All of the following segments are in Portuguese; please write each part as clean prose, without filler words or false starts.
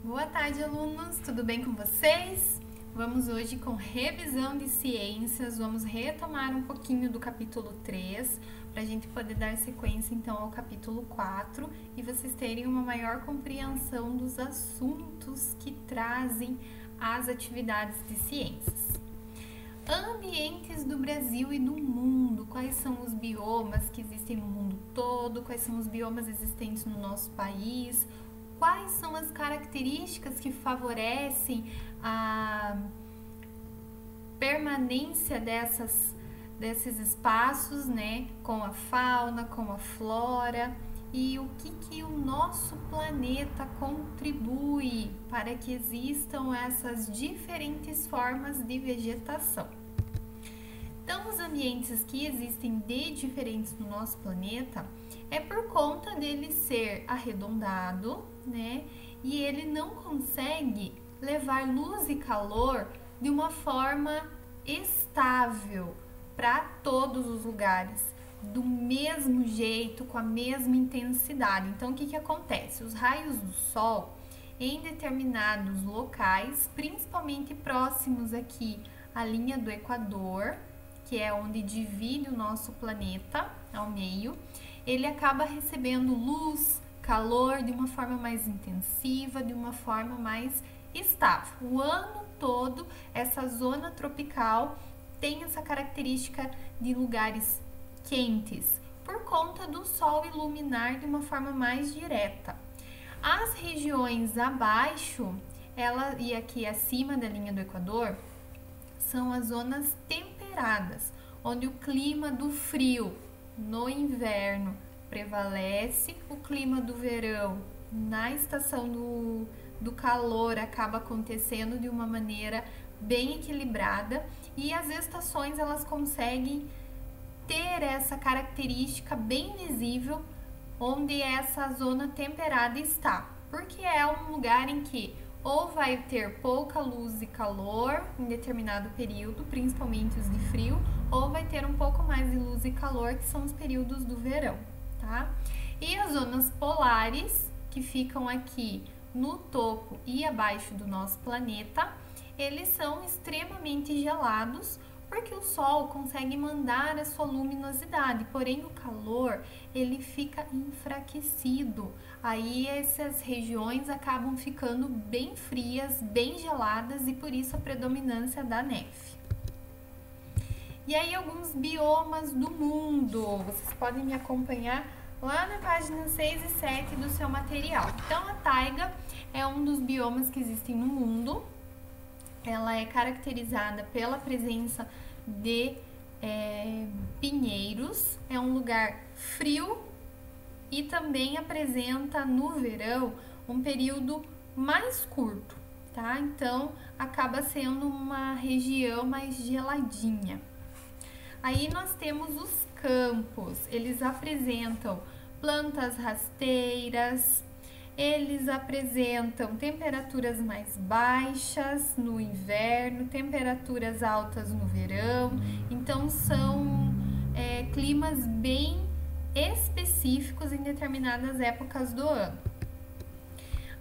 Boa tarde, alunos! Tudo bem com vocês? Vamos hoje com revisão de ciências, vamos retomar um pouquinho do capítulo 3, para a gente poder dar sequência então ao capítulo 4 e vocês terem uma maior compreensão dos assuntos que trazem as atividades de ciências. Ambientes do Brasil e do mundo, quais são os biomas que existem no mundo todo, quais são os biomas existentes no nosso país, quais são as características que favorecem a permanência desses espaços, né, com a fauna, com a flora, e o que o nosso planeta contribui para que existam essas diferentes formas de vegetação. Então, os ambientes que existem de diferentes no nosso planeta é por conta dele ser arredondado, né? E ele não consegue levar luz e calor de uma forma estável para todos os lugares, do mesmo jeito, com a mesma intensidade. Então, o que acontece? Os raios do sol, em determinados locais, principalmente próximos aqui à linha do Equador, que é onde divide o nosso planeta ao meio, ele acaba recebendo luz, calor de uma forma mais intensiva, de uma forma mais estável. O ano todo, essa zona tropical tem essa característica de lugares quentes, por conta do sol iluminar de uma forma mais direta. As regiões abaixo, e aqui acima da linha do Equador, são as zonas temperadas, onde o clima do frio no inverno prevalece, o clima do verão na estação do calor acaba acontecendo de uma maneira bem equilibrada, e as estações elas conseguem ter essa característica bem visível onde essa zona temperada está, porque é um lugar em que ou vai ter pouca luz e calor em determinado período, principalmente os de frio, ou vai ter um pouco mais de luz e calor, que são os períodos do verão, tá? E as zonas polares, que ficam aqui no topo e abaixo do nosso planeta, eles são extremamente gelados, porque o sol consegue mandar a sua luminosidade, porém o calor ele fica enfraquecido. Aí essas regiões acabam ficando bem frias, bem geladas, e por isso a predominância da neve. E aí alguns biomas do mundo, vocês podem me acompanhar lá na página 6 e 7 do seu material. Então a taiga é um dos biomas que existem no mundo. Ela é caracterizada pela presença de pinheiros, é um lugar frio e também apresenta no verão um período mais curto, tá? Então acaba sendo uma região mais geladinha. Aí nós temos os campos, eles apresentam plantas rasteiras, eles apresentam temperaturas mais baixas no inverno, temperaturas altas no verão, então são climas bem específicos em determinadas épocas do ano.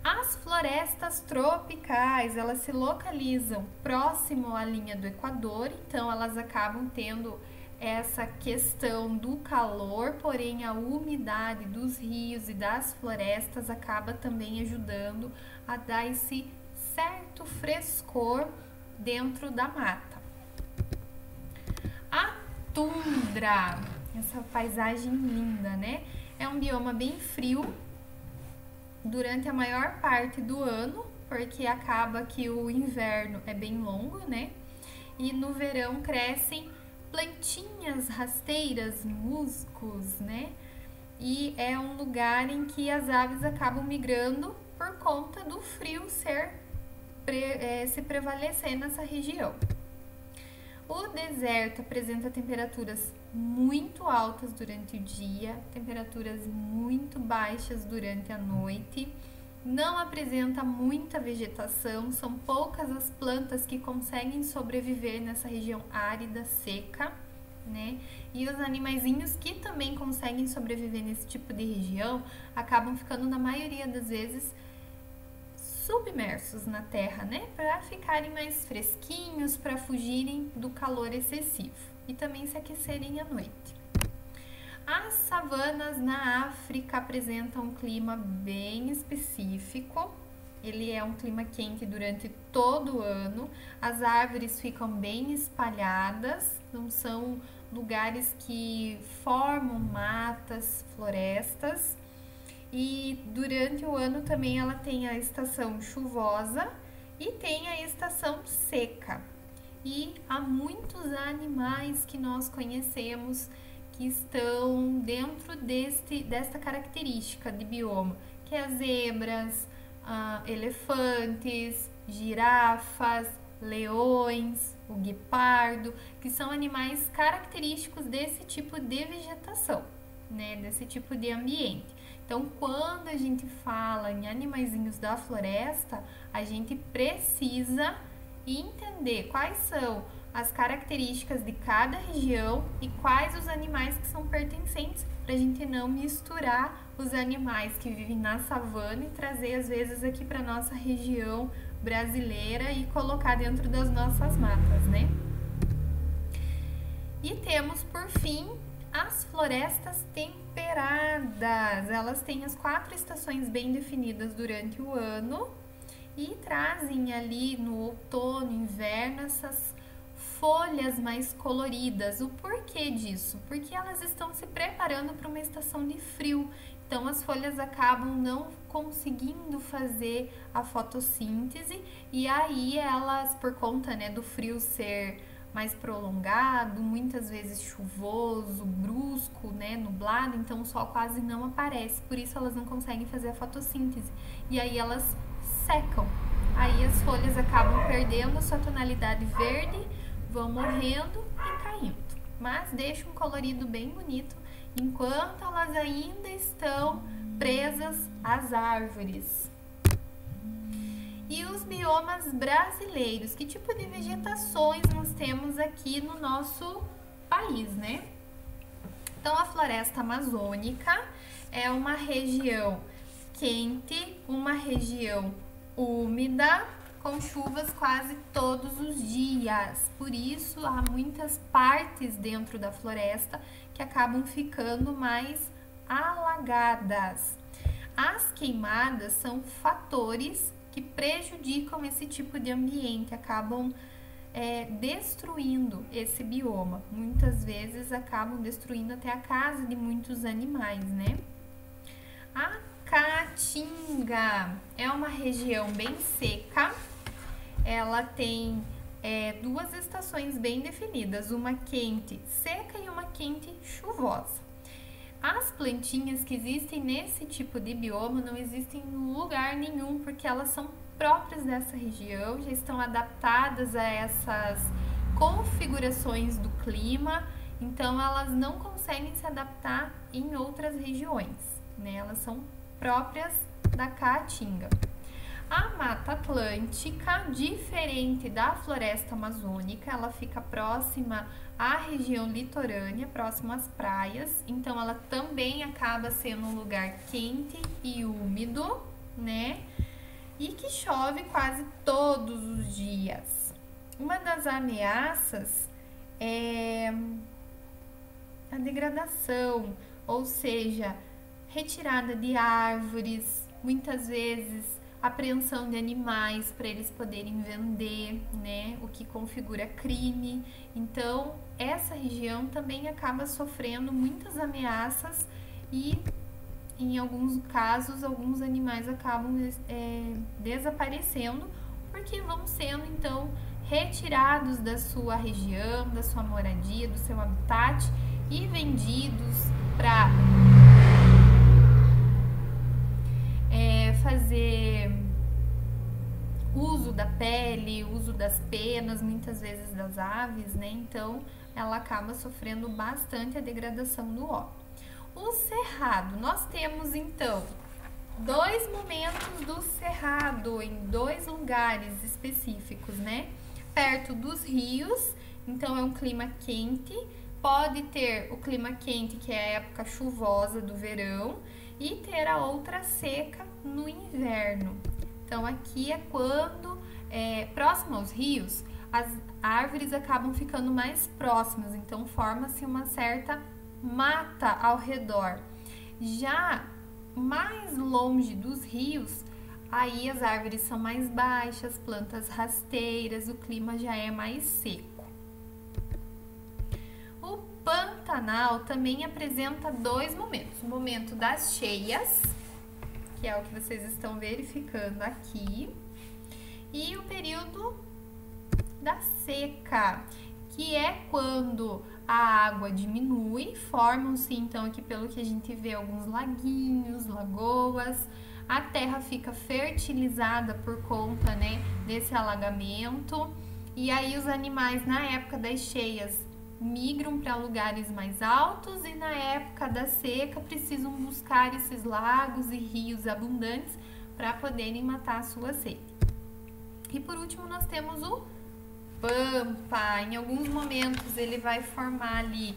As florestas tropicais, elas se localizam próximo à linha do Equador, então elas acabam tendo essa questão do calor, porém a umidade dos rios e das florestas acaba também ajudando a dar esse certo frescor dentro da mata. A tundra, essa paisagem linda, né? É um bioma bem frio durante a maior parte do ano, porque acaba que o inverno é bem longo, né? E no verão crescem plantinhas rasteiras, musgos, né? E é um lugar em que as aves acabam migrando por conta do frio se prevalecer nessa região. O deserto apresenta temperaturas muito altas durante o dia, temperaturas muito baixas durante a noite. Não apresenta muita vegetação, são poucas as plantas que conseguem sobreviver nessa região árida, seca, né? E os animaizinhos que também conseguem sobreviver nesse tipo de região acabam ficando, na maioria das vezes, submersos na terra, né? Para ficarem mais fresquinhos, para fugirem do calor excessivo e também se aquecerem à noite. As savanas na África apresentam um clima bem específico. Ele é um clima quente durante todo o ano. As árvores ficam bem espalhadas, não são lugares que formam matas, florestas. E durante o ano também ela tem a estação chuvosa e tem a estação seca. E há muitos animais que nós conhecemos que estão dentro desta característica de bioma, que é as zebras, elefantes, girafas, leões, o guepardo, que são animais característicos desse tipo de vegetação, né, desse tipo de ambiente. Então, quando a gente fala em animaizinhos da floresta, a gente precisa entender quais são as características de cada região e quais os animais que são pertencentes, para a gente não misturar os animais que vivem na savana e trazer às vezes aqui para nossa região brasileira e colocar dentro das nossas matas, né? E temos por fim as florestas temperadas. Elas têm as 4 estações bem definidas durante o ano e trazem ali no outono, inverno, essas folhas mais coloridas. O porquê disso? Porque elas estão se preparando para uma estação de frio. Então as folhas acabam não conseguindo fazer a fotossíntese e aí elas, por conta, né, do frio ser mais prolongado, muitas vezes chuvoso, brusco, né, nublado, então o sol quase não aparece, por isso elas não conseguem fazer a fotossíntese e aí elas secam. Aí as folhas acabam perdendo a sua tonalidade verde, vão morrendo e caindo, mas deixa um colorido bem bonito enquanto elas ainda estão presas às árvores. E os biomas brasileiros, que tipo de vegetações nós temos aqui no nosso país, né? Então, a floresta amazônica é uma região quente, uma região úmida, com chuvas quase todos os dias. Por isso, há muitas partes dentro da floresta que acabam ficando mais alagadas. As queimadas são fatores que prejudicam esse tipo de ambiente, acabam destruindo esse bioma. Muitas vezes acabam destruindo até a casa de muitos animais, né? A Caatinga é uma região bem seca, ela tem 2 estações bem definidas, uma quente seca e uma quente chuvosa. As plantinhas que existem nesse tipo de bioma não existem em lugar nenhum, porque elas são próprias dessa região, já estão adaptadas a essas configurações do clima, então elas não conseguem se adaptar em outras regiões, né? Elas são próprias da Caatinga. A Mata Atlântica, diferente da floresta amazônica, ela fica próxima à região litorânea, próxima às praias, então ela também acaba sendo um lugar quente e úmido, né? E que chove quase todos os dias. Uma das ameaças é a degradação, ou seja, retirada de árvores, muitas vezes apreensão de animais para eles poderem vender, né, o que configura crime. Então, essa região também acaba sofrendo muitas ameaças e, em alguns casos, alguns animais acabam desaparecendo porque vão sendo, então, retirados da sua região, da sua moradia, do seu habitat e vendidos para fazer uso da pele, uso das penas, muitas vezes das aves, né? Então, ela acaba sofrendo bastante a degradação do ó. O cerrado, nós temos então 2 momentos do cerrado em 2 lugares específicos, né? Perto dos rios, então é um clima quente, pode ter o clima quente, que é a época chuvosa do verão, e ter a outra seca no inverno. Então aqui é quando, próximo aos rios, as árvores acabam ficando mais próximas, então forma-se uma certa mata ao redor. Já mais longe dos rios, aí as árvores são mais baixas, plantas rasteiras, o clima já é mais seco. O Pantanal também apresenta dois momentos: o momento das cheias, que é o que vocês estão verificando aqui, e o período da seca, que é quando a água diminui, formam-se então aqui, pelo que a gente vê, alguns laguinhos, lagoas, a terra fica fertilizada por conta, né, desse alagamento, e aí os animais na época das cheias migram para lugares mais altos e na época da seca precisam buscar esses lagos e rios abundantes para poderem matar a sua sede. E por último nós temos o Pampa. Em alguns momentos ele vai formar ali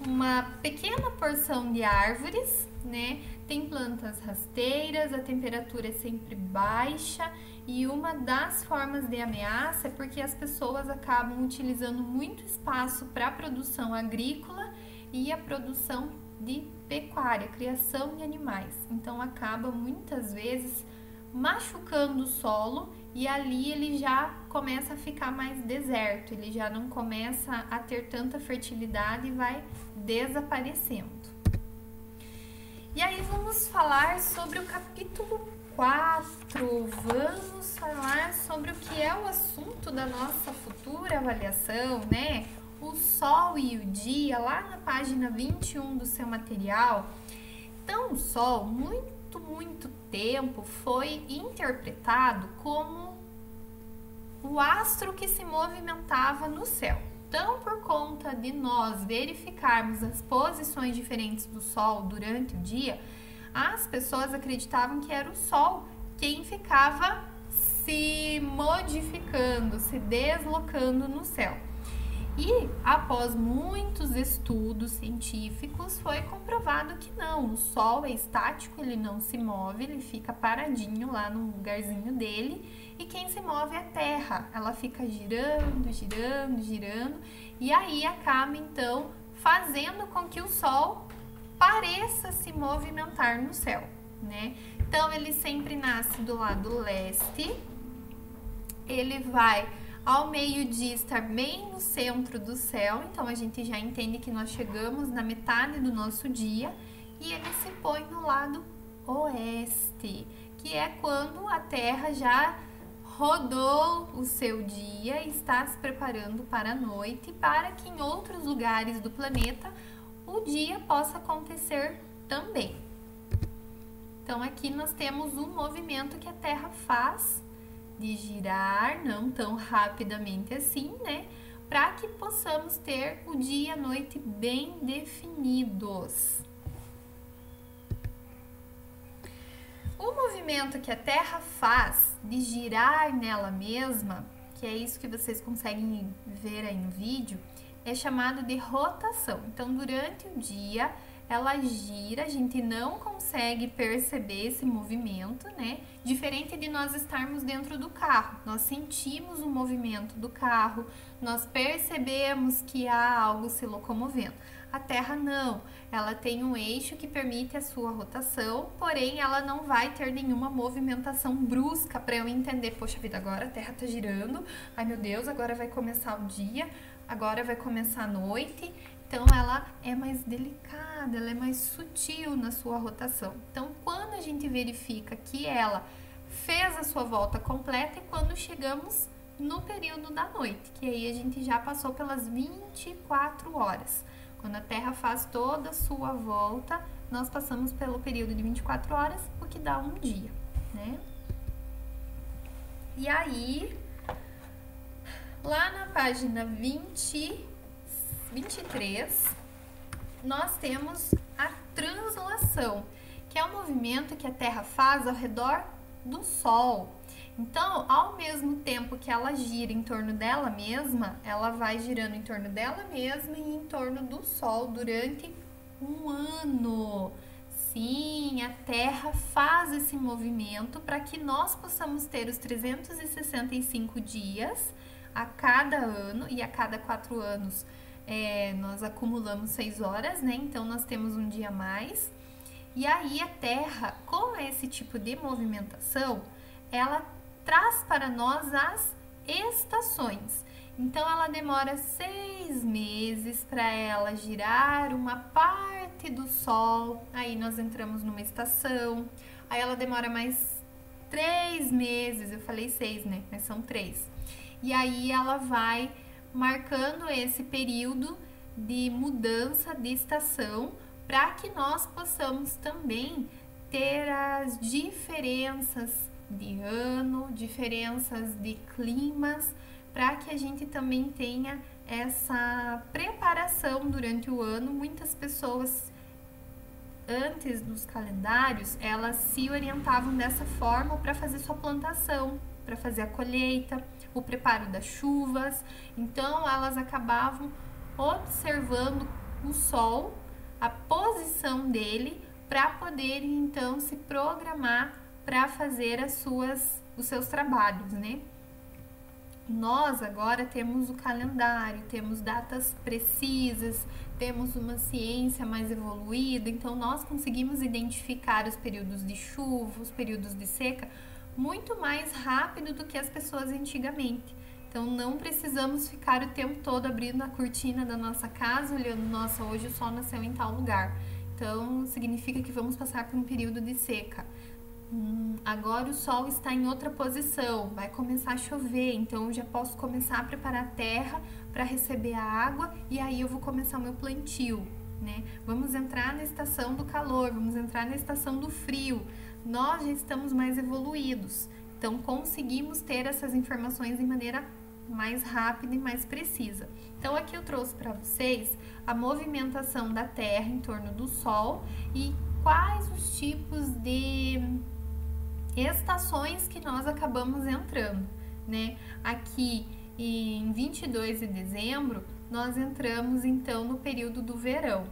uma pequena porção de árvores, né? Tem plantas rasteiras, a temperatura é sempre baixa e uma das formas de ameaça é porque as pessoas acabam utilizando muito espaço para a produção agrícola e a produção de pecuária, criação de animais. Então acaba muitas vezes machucando o solo e ali ele já começa a ficar mais deserto, ele já não começa a ter tanta fertilidade e vai desaparecendo. E aí vamos falar sobre o capítulo 4, vamos falar sobre o que é o assunto da nossa futura avaliação, né? O Sol e o Dia, lá na página 21 do seu material. Então, o Sol, muito tempo, foi interpretado como o astro que se movimentava no céu. Então, por conta de nós verificarmos as posições diferentes do Sol durante o dia, as pessoas acreditavam que era o Sol quem ficava se modificando, se deslocando no céu. E após muitos estudos científicos, foi comprovado que não, o Sol é estático, ele não se move, ele fica paradinho lá no lugarzinho dele, e quem se move é a Terra, ela fica girando, girando, girando, e aí acaba então fazendo com que o Sol pareça se movimentar no céu, né? Então ele sempre nasce do lado leste, ele vai ao meio-dia estar bem no centro do céu, então a gente já entende que nós chegamos na metade do nosso dia, e ele se põe no lado oeste, que é quando a Terra já rodou o seu dia e está se preparando para a noite, para que em outros lugares do planeta o dia possa acontecer também. Então aqui nós temos um movimento que a Terra faz de girar, não tão rapidamente assim, né? Para que possamos ter o dia e a noite bem definidos. O movimento que a Terra faz de girar nela mesma, que é isso que vocês conseguem ver aí no vídeo, é chamado de rotação. Então, durante o dia, ela gira, a gente não consegue perceber esse movimento, né? Diferente de nós estarmos dentro do carro, nós sentimos o movimento do carro, nós percebemos que há algo se locomovendo. A Terra não, ela tem um eixo que permite a sua rotação, porém ela não vai ter nenhuma movimentação brusca para eu entender, poxa vida, agora a Terra tá girando, ai meu Deus, agora vai começar o dia, agora vai começar a noite. Então, ela é mais delicada, ela é mais sutil na sua rotação. Então, quando a gente verifica que ela fez a sua volta completa, é quando chegamos no período da noite, que aí a gente já passou pelas 24 horas. Quando a Terra faz toda a sua volta, nós passamos pelo período de 24 horas, o que dá um dia, né? E aí, lá na página 23, nós temos a translação, que é um movimento que a Terra faz ao redor do Sol. Então, ao mesmo tempo que ela gira em torno dela mesma, ela vai girando em torno dela mesma e em torno do Sol durante um ano. sim, a Terra faz esse movimento para que nós possamos ter os 365 dias a cada ano, e a cada 4 anos nós acumulamos 6 horas, né? Então nós temos um dia a mais. E aí a Terra, com esse tipo de movimentação, ela traz para nós as estações. Então ela demora 6 meses para ela girar uma parte do Sol, aí nós entramos numa estação. Aí ela demora mais 3 meses, eu falei 6, né? Mas são 3. E aí ela vai marcando esse período de mudança de estação para que nós possamos também ter as diferenças de ano, diferenças de climas, para que a gente também tenha essa preparação durante o ano. Muitas pessoas, antes dos calendários, elas se orientavam dessa forma para fazer sua plantação, para fazer a colheita, o preparo das chuvas. Então elas acabavam observando o Sol, a posição dele, para poderem então se programar para fazer os seus trabalhos, né? Nós agora temos o calendário, temos datas precisas, temos uma ciência mais evoluída, então nós conseguimos identificar os períodos de chuva, os períodos de seca, muito mais rápido do que as pessoas antigamente. Então não precisamos ficar o tempo todo abrindo a cortina da nossa casa, olhando, nossa, hoje o sol nasceu em tal lugar. Então significa que vamos passar por um período de seca. Agora o sol está em outra posição, vai começar a chover, então eu já posso começar a preparar a terra para receber a água e aí eu vou começar o meu plantio, né? Vamos entrar na estação do calor, vamos entrar na estação do frio. Nós já estamos mais evoluídos, então conseguimos ter essas informações de maneira mais rápida e mais precisa. Então aqui eu trouxe para vocês a movimentação da Terra em torno do Sol e quais os tipos de estações que nós acabamos entrando, né? Aqui em 22 de dezembro nós entramos então no período do verão.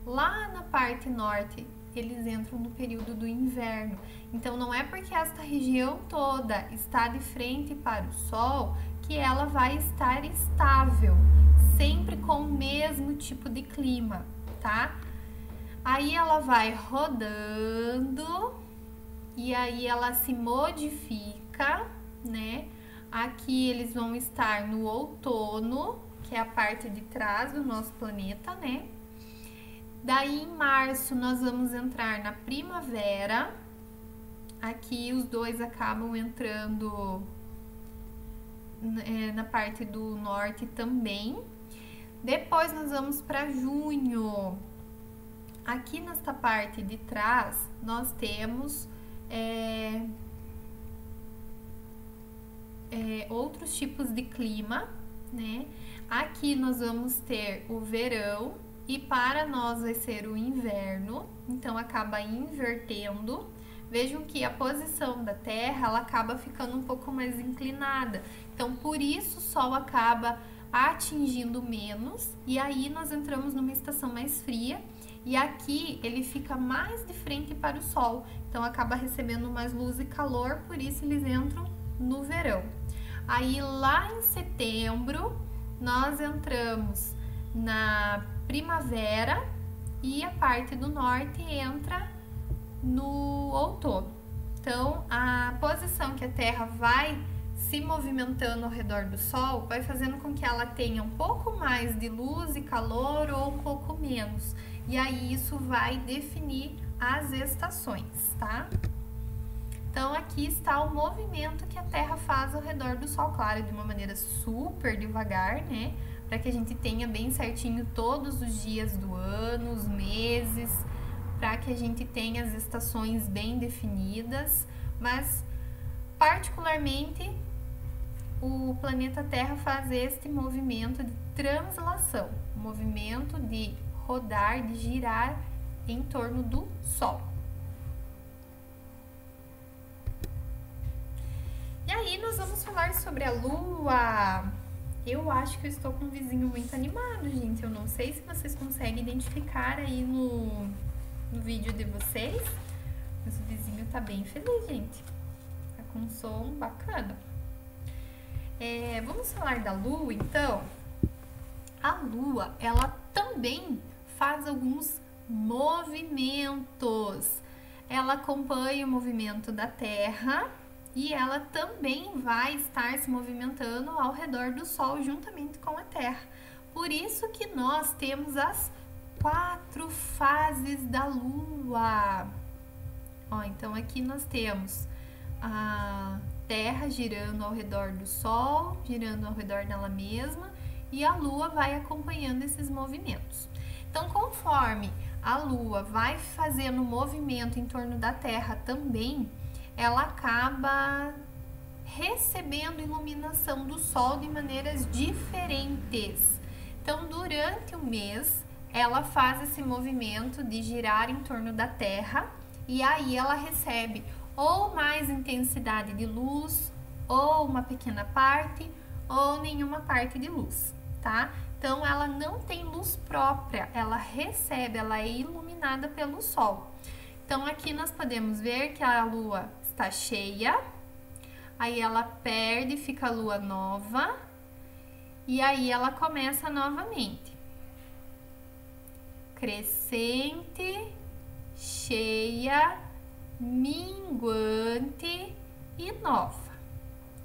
Lá na parte norte eles entram no período do inverno. Então não é porque esta região toda está de frente para o Sol que ela vai estar estável, sempre com o mesmo tipo de clima, tá? Aí ela vai rodando e aí ela se modifica, né? Aqui eles vão estar no outono, que é a parte de trás do nosso planeta, né? Daí em março nós vamos entrar na primavera. Aqui os dois acabam entrando na parte do norte também. Depois nós vamos para junho. Aqui nesta parte de trás nós temos outros tipos de clima, né? Aqui nós vamos ter o verão e para nós vai ser o inverno, então acaba invertendo. Vejam que a posição da Terra ela acaba ficando um pouco mais inclinada, então por isso o Sol acaba atingindo menos e aí nós entramos numa estação mais fria. E aqui ele fica mais de frente para o Sol, então acaba recebendo mais luz e calor, por isso eles entram no verão. Aí lá em setembro nós entramos na primavera e a parte do norte entra no outono. Então a posição que a Terra vai se movimentando ao redor do Sol vai fazendo com que ela tenha um pouco mais de luz e calor ou um pouco menos. E aí isso vai definir as estações, tá? Então aqui está o movimento que a Terra faz ao redor do Sol, claro, de uma maneira super devagar, né? Para que a gente tenha bem certinho todos os dias do ano, os meses, para que a gente tenha as estações bem definidas, mas particularmente o planeta Terra faz este movimento de translação, movimento de rodar, de girar em torno do Sol. E aí nós vamos falar sobre a Lua. Eu acho que eu estou com um vizinho muito animado, gente. Eu não sei se vocês conseguem identificar aí no no vídeo de vocês. Mas o vizinho tá bem feliz, gente. Tá com um som bacana. Vamos falar da Lua, então. A Lua, ela também faz alguns movimentos. Ela acompanha o movimento da Terra e ela também vai estar se movimentando ao redor do Sol juntamente com a Terra. Por isso que nós temos as 4 fases da Lua. Ó, então aqui nós temos a Terra girando ao redor do Sol, girando ao redor dela mesma, e a Lua vai acompanhando esses movimentos. Então, conforme a Lua vai fazendo movimento em torno da Terra também, ela acaba recebendo iluminação do Sol de maneiras diferentes. Então, durante o mês, ela faz esse movimento de girar em torno da Terra e aí ela recebe ou mais intensidade de luz, ou uma pequena parte, ou nenhuma parte de luz, tá? Então, ela não tem luz própria, ela recebe, ela é iluminada pelo Sol. Então, aqui nós podemos ver que a Lua está cheia, aí ela perde, fica a Lua nova, e aí ela começa novamente. Crescente, cheia, minguante e nova,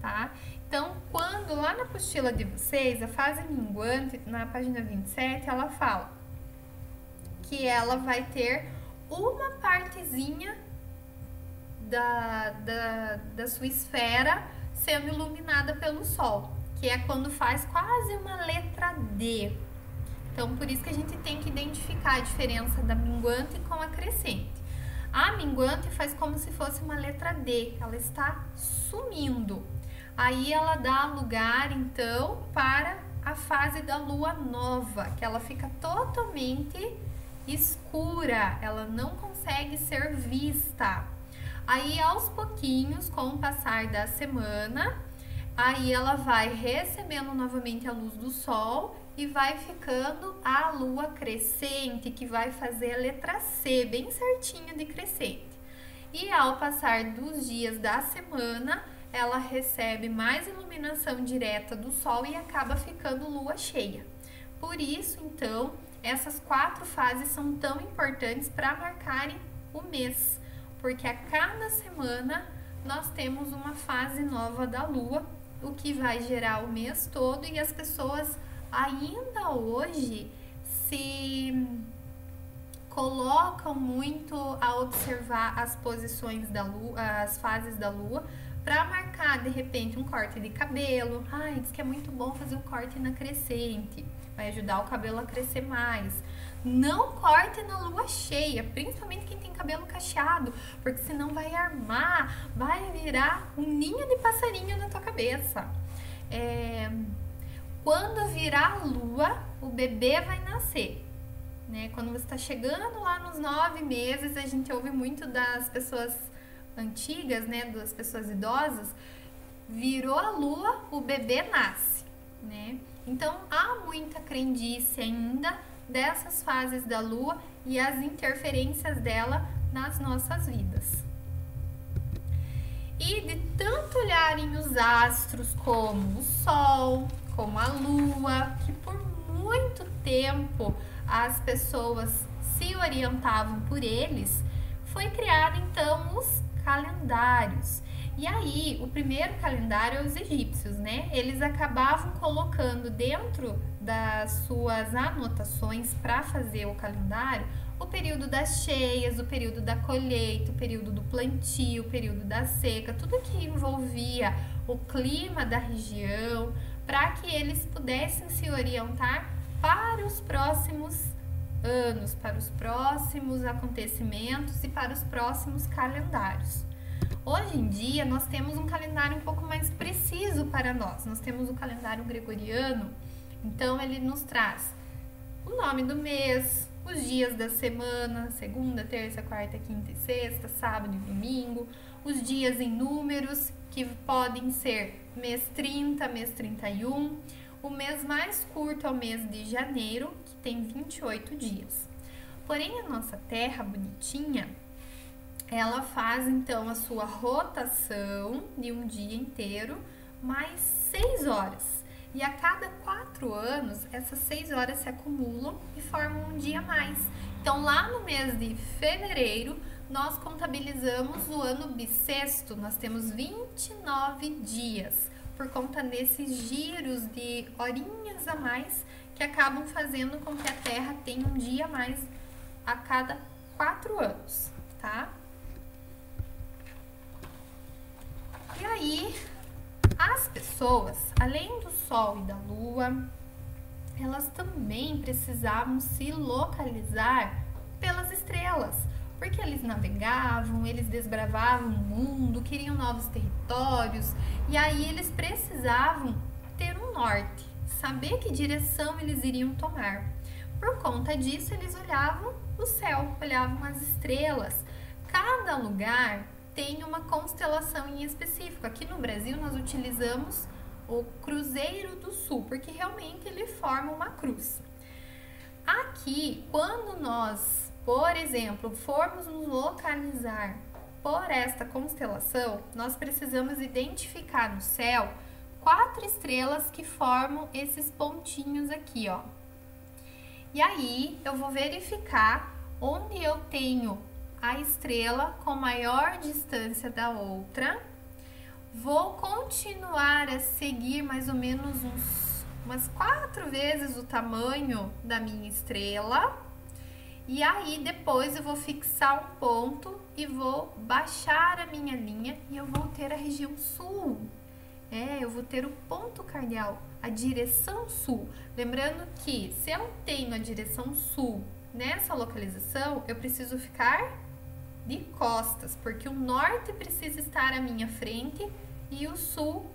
tá? Então, quando lá na apostila de vocês, a fase minguante, na página 27, ela fala que ela vai ter uma partezinha da sua esfera sendo iluminada pelo Sol, que é quando faz quase uma letra D. Então, por isso que a gente tem que identificar a diferença da minguante com a crescente. A minguante faz como se fosse uma letra D, ela está sumindo. Aí ela dá lugar, então, para a fase da Lua nova, que ela fica totalmente escura, ela não consegue ser vista. Aí, aos pouquinhos, com o passar da semana, aí ela vai recebendo novamente a luz do Sol e vai ficando a Lua crescente, que vai fazer a letra C, bem certinho de crescente. E ao passar dos dias da semana, ela recebe mais iluminação direta do Sol e acaba ficando Lua cheia. Por isso, então, essas 4 fases são tão importantes para marcarem o mês, porque a cada semana nós temos uma fase nova da Lua, o que vai gerar o mês todo, e as pessoas ainda hoje se colocam muito a observar as posições da Lua, as fases da Lua, para marcar de repente um corte de cabelo. Ai, diz que é muito bom fazer o corte na crescente, vai ajudar o cabelo a crescer mais. Não corte na lua cheia, principalmente quem tem cabelo cacheado, porque senão vai armar, vai virar um ninho de passarinho na tua cabeça. Quando virar a lua, o bebê vai nascer, né? Quando você está chegando lá nos 9 meses, a gente ouve muito das pessoas antigas, né? Das pessoas idosas, virou a lua, o bebê nasce, né? Então, há muita crendice ainda dessas fases da Lua e as interferências dela nas nossas vidas. E de tanto olharem os astros como o Sol, como a Lua, que por muito tempo as pessoas se orientavam por eles, foi criado então os calendários. E aí, o primeiro calendário é os egípcios, né? Eles acabavam colocando dentro das suas anotações para fazer o calendário o período das cheias, o período da colheita, o período do plantio, o período da seca, tudo que envolvia o clima da região, para que eles pudessem se orientar para os próximos anos, para os próximos acontecimentos e para os próximos calendários. Hoje em dia, nós temos um calendário um pouco mais preciso para nós. Nós temos o calendário gregoriano, então ele nos traz o nome do mês, os dias da semana, segunda, terça, quarta, quinta e sexta, sábado e domingo, os dias em números, que podem ser mês 30, mês 31, o mês mais curto é o mês de janeiro, que tem 28 dias. Porém, a nossa Terra bonitinha, ela faz então a sua rotação de um dia inteiro mais 6 horas. E a cada 4 anos, essas 6 horas se acumulam e formam um dia a mais. Então, lá no mês de fevereiro, nós contabilizamos o ano bissexto, nós temos 29 dias, por conta desses giros de horinhas a mais que acabam fazendo com que a Terra tenha um dia a mais a cada 4 anos, tá? E aí, as pessoas, além do Sol e da Lua, elas também precisavam se localizar pelas estrelas, porque eles navegavam, eles desbravavam o mundo, queriam novos territórios, e aí eles precisavam ter um norte, saber que direção eles iriam tomar. Por conta disso, eles olhavam o céu, olhavam as estrelas. Cada lugar tem uma constelação em específico. Aqui no Brasil, nós utilizamos o Cruzeiro do Sul, porque realmente ele forma uma cruz. Aqui, quando nós, por exemplo, formos nos localizar por esta constelação, nós precisamos identificar no céu 4 estrelas que formam esses pontinhos aqui, ó. E aí, eu vou verificar onde eu tenho a estrela com maior distância da outra. Vou continuar a seguir mais ou menos umas 4 vezes o tamanho da minha estrela. E aí, depois eu vou fixar um ponto e vou baixar a minha linha e eu vou ter a região sul. Eu vou ter o ponto cardeal, a direção sul. Lembrando que se eu tenho a direção sul nessa localização, eu preciso ficar de costas, porque o norte precisa estar à minha frente e o sul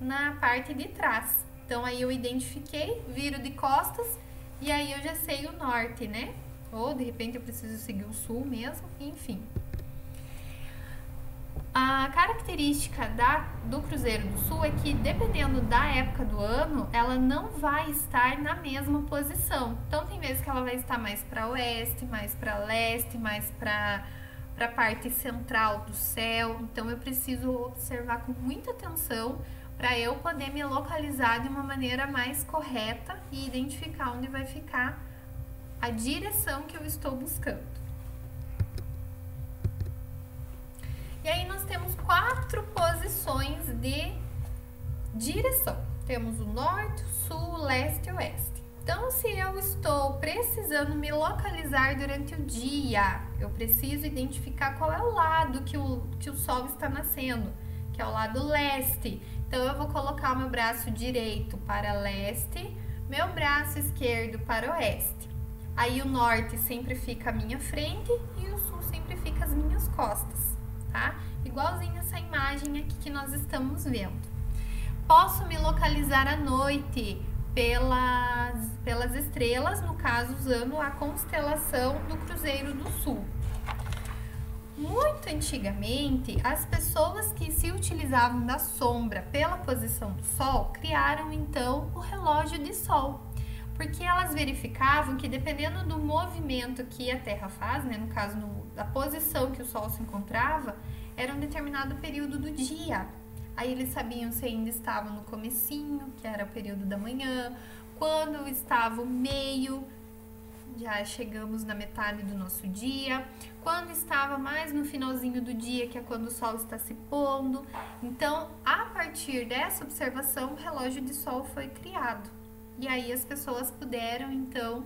na parte de trás. Então, aí eu identifiquei, viro de costas e aí eu já sei o norte, né? Ou, de repente, eu preciso seguir o sul mesmo, enfim. A característica do Cruzeiro do Sul é que, dependendo da época do ano, ela não vai estar na mesma posição. Então, tem vezes que ela vai estar mais para oeste, mais para leste, mais para a parte central do céu. Então, eu preciso observar com muita atenção para eu poder me localizar de uma maneira mais correta e identificar onde vai ficar a direção que eu estou buscando. E aí nós temos 4 posições de direção. Temos o norte, o sul, o leste e o oeste. Então, se eu estou precisando me localizar durante o dia, eu preciso identificar qual é o lado que o sol está nascendo, que é o lado leste. Então, eu vou colocar o meu braço direito para leste, meu braço esquerdo para oeste. Aí o norte sempre fica à minha frente e o sul sempre fica às minhas costas. Tá? Igualzinho essa imagem aqui que nós estamos vendo. Posso me localizar à noite pelas estrelas, no caso usando a constelação do Cruzeiro do Sul. Muito antigamente, as pessoas que se utilizavam da sombra pela posição do Sol criaram então o relógio de Sol, porque elas verificavam que dependendo do movimento que a Terra faz, né, no caso da posição que o Sol se encontrava, era um determinado período do dia. Aí eles sabiam se ainda estava no comecinho, que era o período da manhã, quando estava o meio, já chegamos na metade do nosso dia, quando estava mais no finalzinho do dia, que é quando o Sol está se pondo. Então, a partir dessa observação, o relógio de Sol foi criado. E aí as pessoas puderam, então,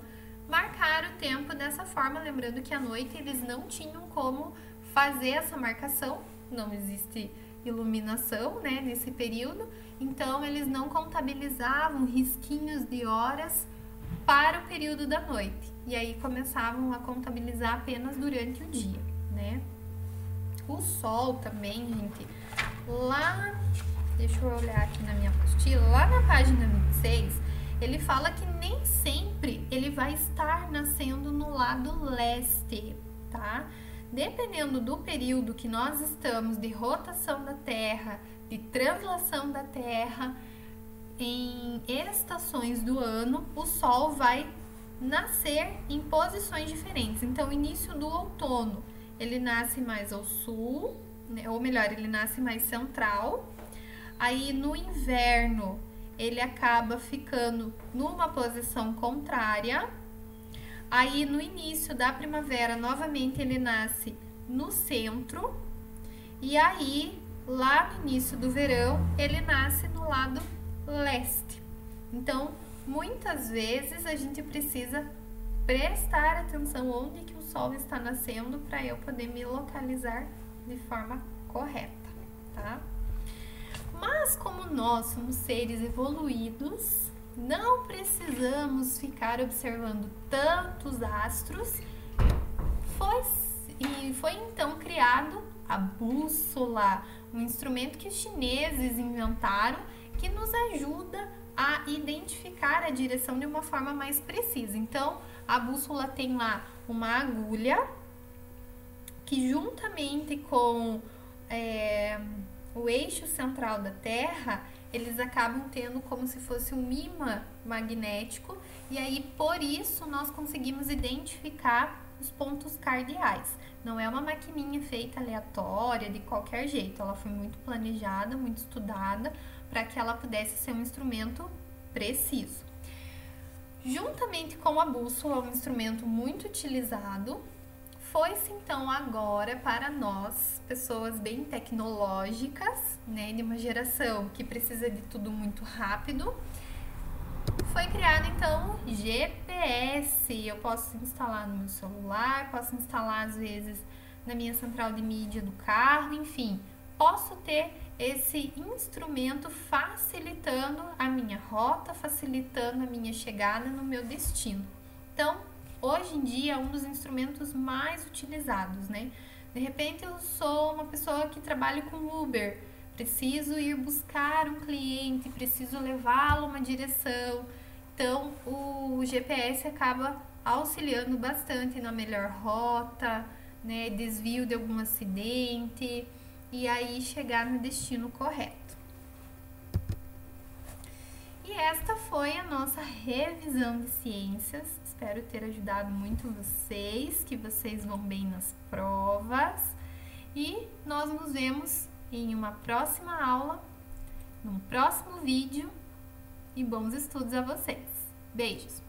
marcar o tempo dessa forma, lembrando que à noite eles não tinham como fazer essa marcação, não existe iluminação, né, nesse período, então eles não contabilizavam risquinhos de horas para o período da noite, e aí começavam a contabilizar apenas durante o dia, né. O Sol também, gente, lá, deixa eu olhar aqui na minha apostila, lá na página 26, ele fala que nem sempre ele vai estar nascendo no lado leste, tá? Dependendo do período que nós estamos de rotação da Terra, de translação da Terra, em estações do ano, o Sol vai nascer em posições diferentes. Então, início do outono, ele nasce mais ao sul, né? Ou melhor, ele nasce mais central. Aí no inverno, ele acaba ficando numa posição contrária. Aí no início da primavera, novamente ele nasce no centro. E aí, lá no início do verão, ele nasce no lado leste. Então, muitas vezes a gente precisa prestar atenção onde que o sol está nascendo para eu poder me localizar de forma correta, tá? Mas como nós somos seres evoluídos, não precisamos ficar observando tantos astros. Foi então criado a bússola, um instrumento que os chineses inventaram que nos ajuda a identificar a direção de uma forma mais precisa. Então, a bússola tem lá uma agulha que juntamente com o eixo central da Terra, eles acabam tendo como se fosse um imã magnético, e aí por isso nós conseguimos identificar os pontos cardeais. Não é uma maquininha feita aleatória, de qualquer jeito, ela foi muito planejada, muito estudada, para que ela pudesse ser um instrumento preciso. Juntamente com a bússola, um instrumento muito utilizado, foi-se então agora para nós, pessoas bem tecnológicas, né, de uma geração que precisa de tudo muito rápido, foi criado então o GPS. Eu posso instalar no meu celular, posso instalar às vezes na minha central de mídia do carro, enfim, posso ter esse instrumento facilitando a minha rota, facilitando a minha chegada no meu destino. Então, hoje em dia é um dos instrumentos mais utilizados, né? De repente eu sou uma pessoa que trabalha com Uber, preciso ir buscar um cliente, preciso levá-lo a uma direção. Então, o GPS acaba auxiliando bastante na melhor rota, né, desvio de algum acidente e aí chegar no destino correto. E esta foi a nossa revisão de ciências. Espero ter ajudado muito vocês, que vocês vão bem nas provas. E nós nos vemos em uma próxima aula, num próximo vídeo. E bons estudos a vocês. Beijos!